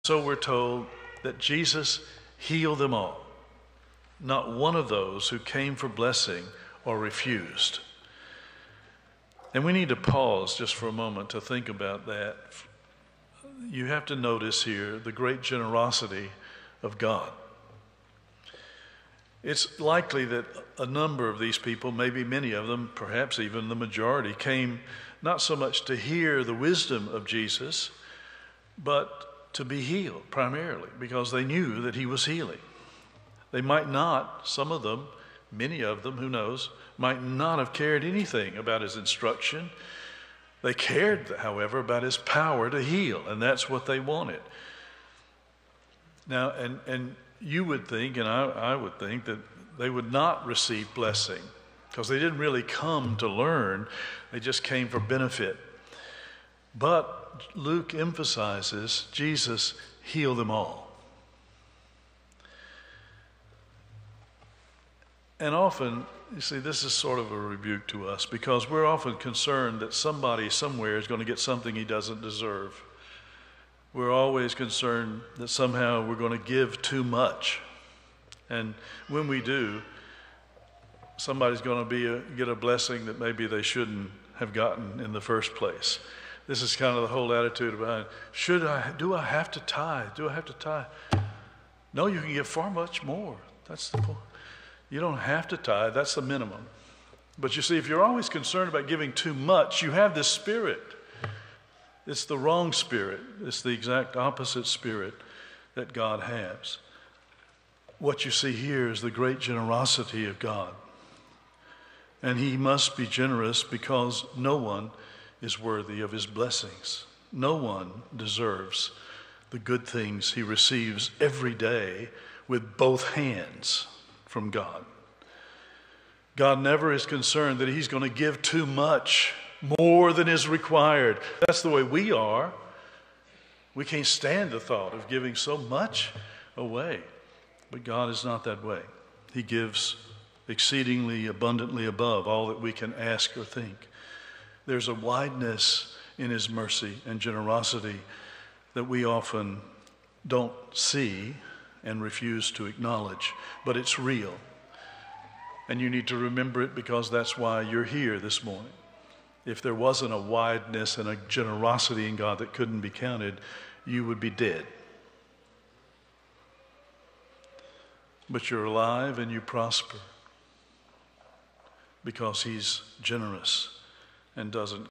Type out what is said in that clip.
So we're told that Jesus healed them all. Not one of those who came for blessing or refused. And we need to pause just for a moment to think about that. You have to notice here the great generosity of God. It's likely that a number of these people, maybe many of them, perhaps even the majority, came not so much to hear the wisdom of Jesus, but to be healed primarily because they knew that he was healing. They might not, some of them, many of them, who knows, might not have cared anything about his instruction. They cared, however, about his power to heal, and that's what they wanted. Now, and you would think, and I would think, that they would not receive blessing because they didn't really come to learn. They just came for benefit. But Luke emphasizes Jesus healed them all. And often, you see, this is sort of a rebuke to us because we're often concerned that somebody somewhere is going to get something he doesn't deserve. We're always concerned that somehow we're going to give too much. And when we do, somebody's going to get a blessing that maybe they shouldn't have gotten in the first place. This is kind of the whole attitude behind, do I have to tithe? Do I have to tithe? No, you can give far much more. That's the point. You don't have to tithe. That's the minimum. But you see, if you're always concerned about giving too much, you have this spirit. It's the wrong spirit. It's the exact opposite spirit that God has. What you see here is the great generosity of God. And he must be generous because no one is worthy of his blessings. No one deserves the good things he receives every day with both hands from God. God never is concerned that he's going to give too much, more than is required. That's the way we are. We can't stand the thought of giving so much away. But God is not that way. He gives exceedingly abundantly above all that we can ask or think. There's a wideness in his mercy and generosity that we often don't see and refuse to acknowledge, but it's real. And you need to remember it because that's why you're here this morning. If there wasn't a wideness and a generosity in God that couldn't be counted, you would be dead. But you're alive and you prosper because he's generous and doesn't